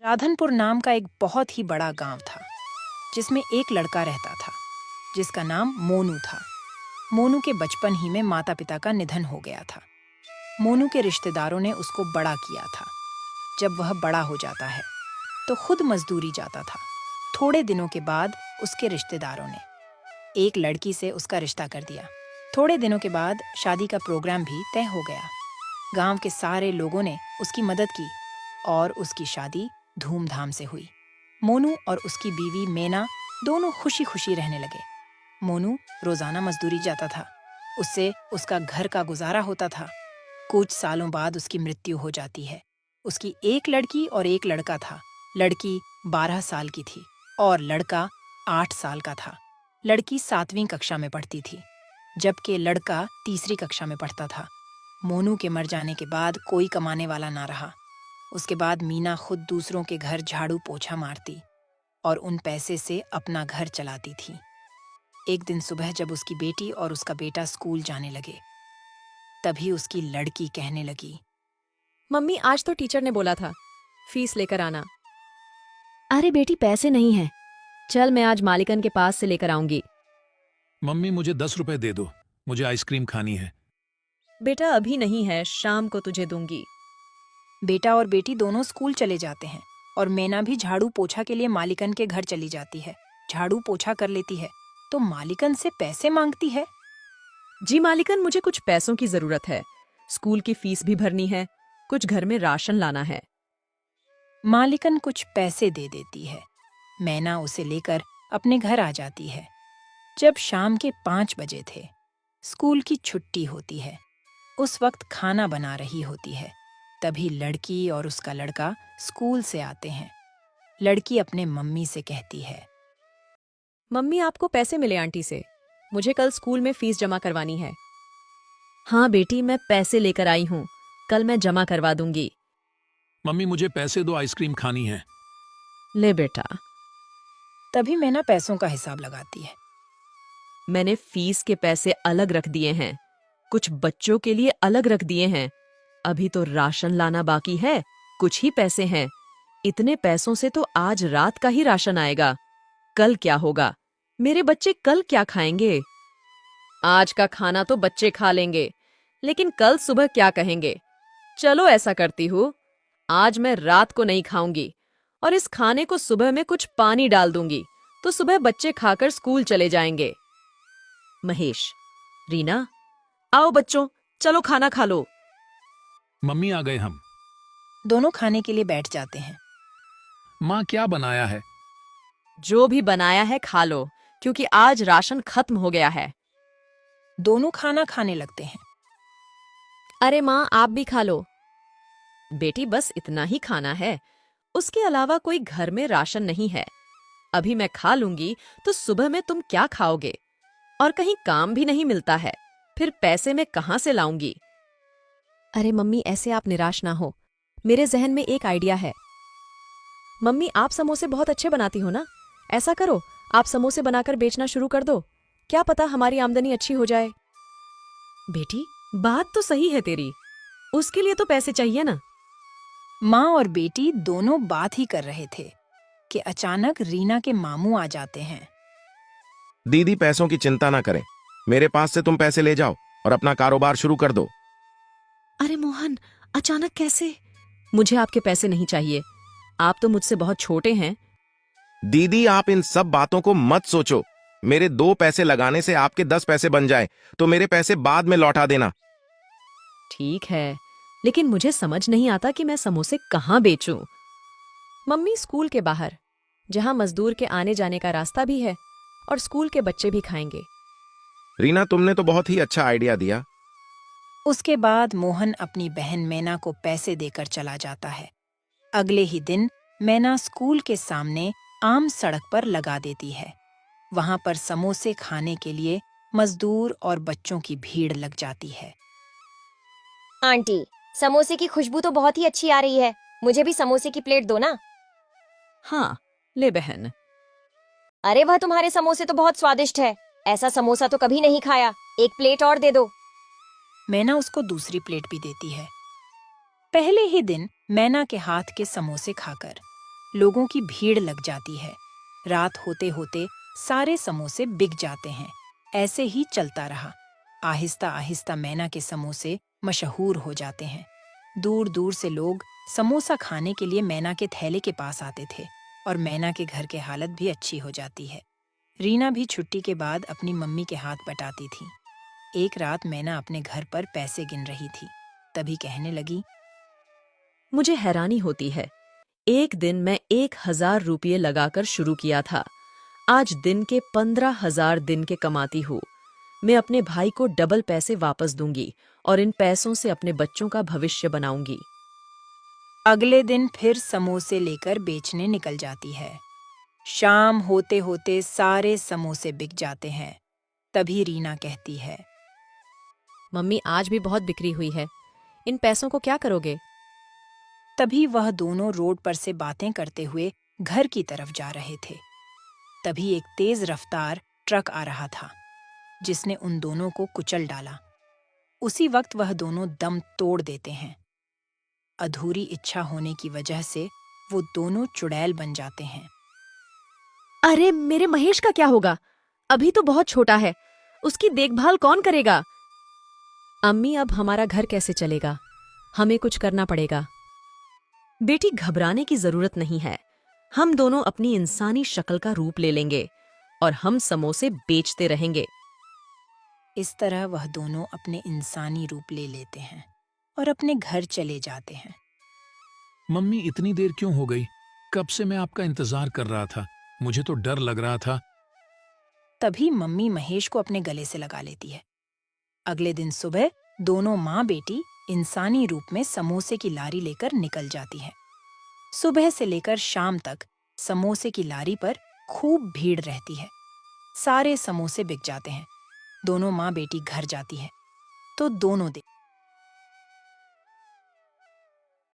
राधनपुर नाम का एक बहुत ही बड़ा गांव था जिसमें एक लड़का रहता था जिसका नाम मोनू था। मोनू के बचपन ही में माता पिता का निधन हो गया था। मोनू के रिश्तेदारों ने उसको बड़ा किया था। जब वह बड़ा हो जाता है तो खुद मजदूरी जाता था। थोड़े दिनों के बाद उसके रिश्तेदारों ने एक लड़की से उसका रिश्ता कर दिया। थोड़े दिनों के बाद शादी का प्रोग्राम भी तय हो गया। गांव के सारे लोगों ने उसकी मदद की और उसकी शादी धूमधाम से हुई। मोनू और उसकी बीवी मेना दोनों खुशी खुशी रहने लगे। मोनू रोजाना मजदूरी जाता था, उससे उसका घर का गुजारा होता था। कुछ सालों बाद उसकी मृत्यु हो जाती है। उसकी एक लड़की और एक लड़का था। लड़की 12 साल की थी और लड़का 8 साल का था। लड़की 7वीं कक्षा में पढ़ती थी जबकि लड़का तीसरी कक्षा में पढ़ता था। मोनू के मर जाने के बाद कोई कमाने वाला ना रहा। उसके बाद मीना खुद दूसरों के घर झाड़ू पोछा मारती और उन पैसे से अपना घर चलाती थी। एक दिन सुबह जब उसकी बेटी और उसका बेटा स्कूल जाने लगे तभी उसकी लड़की कहने लगी, मम्मी आज तो टीचर ने बोला था फीस लेकर आना। अरे बेटी पैसे नहीं हैं। चल मैं आज मालिकन के पास से लेकर आऊंगी। मम्मी मुझे 10 रुपए दे दो, मुझे आइसक्रीम खानी है। बेटा अभी नहीं है, शाम को तुझे दूंगी। बेटा और बेटी दोनों स्कूल चले जाते हैं और मेना भी झाड़ू पोछा के लिए मालिकन के घर चली जाती है। झाड़ू पोछा कर लेती है तो मालिकन से पैसे मांगती है। जी मालिकन, मुझे कुछ पैसों की जरूरत है। स्कूल की फीस भी भरनी है, कुछ घर में राशन लाना है। मालिकन कुछ पैसे दे देती है। मैना उसे लेकर अपने घर आ जाती है। जब शाम के 5 बजे थे, स्कूल की छुट्टी होती है। उस वक्त खाना बना रही होती है। तभी लड़की और उसका लड़का स्कूल से आते हैं। लड़की अपने मम्मी से कहती है, मम्मी आपको पैसे मिले आंटी से, मुझे कल स्कूल में फीस जमा करवानी है। हाँ बेटी, मैं पैसे लेकर आई हूँ, कल मैं जमा करवा दूंगी। मम्मी मुझे पैसे दो, आइसक्रीम खानी है। ले बेटा। तभी मैना पैसों का हिसाब लगाती है। मैंने फीस के पैसे अलग रख दिए हैं, कुछ बच्चों के लिए अलग रख दिए हैं। अभी तो राशन लाना बाकी है, कुछ ही पैसे हैं। इतने पैसों से तो आज रात का ही राशन आएगा। कल क्या होगा? मेरे बच्चे कल क्या खाएंगे? आज का खाना तो बच्चे खा लेंगे, लेकिन कल सुबह क्या कहेंगे? चलो ऐसा करती हूँ, आज मैं रात को नहीं खाऊंगी और इस खाने को सुबह में कुछ पानी डाल दूंगी, तो सुबह बच्चे खाकर स्कूल चले जाएंगे। महेश, रीना, आओ बच्चों, चलो खाना खा लो। मम्मी आ गए हम। दोनों खाने के लिए बैठ जाते हैं। माँ क्या बनाया है? जो भी बनाया है खा लो, क्योंकि आज राशन खत्म हो गया है। दोनों खाना खाने लगते हैं। अरे माँ, आप भी खा लो। बेटी बस इतना ही खाना है, उसके अलावा कोई घर में राशन नहीं है। अभी मैं खा लूंगी तो सुबह में तुम क्या खाओगे? और कहीं काम भी नहीं मिलता है, फिर पैसे मैं कहाँ से लाऊंगी? अरे मम्मी, ऐसे आप निराश ना हो, मेरे जहन में एक आइडिया है। मम्मी, आप समोसे बहुत अच्छे बनाती हो ना? ऐसा करो, आप समोसे बनाकर बेचना शुरू कर दो, क्या पता हमारी आमदनी अच्छी हो जाए। बेटी, बात तो सही है तेरी, उसके लिए तो पैसे चाहिए ना। माँ और बेटी दोनों बात ही कर रहे थे कि अचानक रीना के मामू आ जाते हैं। दीदी पैसों की चिंता ना करें, मेरे पास से तुम पैसे ले जाओ और अपना कारोबार शुरू कर दो। अरे मोहन, अचानक कैसे? मुझे आपके पैसे नहीं चाहिए, आप तो मुझसे बहुत छोटे हैं। दीदी आप इन सब बातों को मत सोचो, मेरे 2 पैसे लगाने से आपके 10 पैसे बन जाए तो मेरे पैसे बाद में लौटा देना। ठीक है, लेकिन मुझे समझ नहीं आता कि मैं समोसे कहाँ बेचूं। मम्मी, स्कूल के बाहर, जहां मजदूर के आने जाने का रास्ता भी है और स्कूल के बच्चे भी खाएंगे। रीना तुमने तो बहुत ही अच्छा आइडिया दिया। उसके बाद मोहन अपनी बहन मैना को पैसे देकर चला जाता है। अगले ही दिन मैना स्कूल के सामने आम सड़क पर लगा देती है। वहां पर समोसे खाने के लिए मजदूर और बच्चों की भीड़ लग जाती है। आंटी, समोसे की खुशबू तो बहुत ही अच्छी आ रही है, मुझे भी समोसे की प्लेट दो ना। हाँ, ले बहन। अरे वह तुम्हारे समोसे तो बहुत स्वादिष्ट है, ऐसा समोसा तो कभी नहीं खाया, एक प्लेट और दे दो। मैना उसको दूसरी प्लेट भी देती है। पहले ही दिन मैना के हाथ के समोसे खाकर लोगों की भीड़ लग जाती है। रात होते होते सारे समोसे बिक जाते हैं। ऐसे ही चलता रहा। आहिस्ता आहिस्ता मैना के समोसे मशहूर हो जाते हैं। दूर दूर से लोग समोसा खाने के लिए मैना के थैले के पास आते थे और मैना के घर की हालत भी अच्छी हो जाती है। रीना भी छुट्टी के बाद अपनी मम्मी के हाथ बटाती थी। एक रात मैना अपने घर पर पैसे गिन रही थी, तभी कहने लगी, मुझे हैरानी होती है। एक दिन मैं 1,000 रुपये लगाकर शुरू किया था। आज दिन के 15,000 दिन के कमाती हूँ। मैं अपने भाई को डबल पैसे वापस दूंगी और इन पैसों से अपने बच्चों का भविष्य बनाऊंगी। अगले दिन फिर समोसे लेकर बेचने निकल जाती है। शाम होते होते सारे समोसे बिक जाते हैं। तभी रीना कहती है, मम्मी आज भी बहुत बिक्री हुई है। इन पैसों को क्या करोगे? तभी वह दोनों रोड पर से बातें करते हुए घर की तरफ जा रहे थे। तभी एक तेज रफ्तार ट्रक आ रहा था, जिसने उन दोनों को कुचल डाला। उसी वक्त वह दोनों दम तोड़ देते हैं। अधूरी इच्छा होने की वजह से वो दोनों चुड़ैल बन जाते हैं। अरे मेरे महेश का क्या होगा? अभी तो बहुत छोटा है, उसकी देखभाल कौन करेगा? अम्मी अब हमारा घर कैसे चलेगा? हमें कुछ करना पड़ेगा। बेटी घबराने की जरूरत नहीं है। हम दोनों अपनी इंसानी शक्ल का रूप ले लेंगे और हम समोसे बेचते रहेंगे। इस तरह वह दोनों अपने इंसानी रूप ले लेते हैं और अपने घर चले जाते हैं। मम्मी इतनी देर क्यों हो गई? कब से मैं आपका इंतजार कर रहा था। मुझे तो डर लग रहा था। तभी मम्मी महेश को अपने गले से लगा लेती है। अगले दिन सुबह दोनों माँ बेटी इंसानी रूप में समोसे की लारी लेकर निकल जाती हैं। सुबह से लेकर शाम तक समोसे की लारी पर खूब भीड़ रहती है। सारे समोसे बिक जाते हैं। दोनों माँ बेटी घर जाती है तो दोनों दिन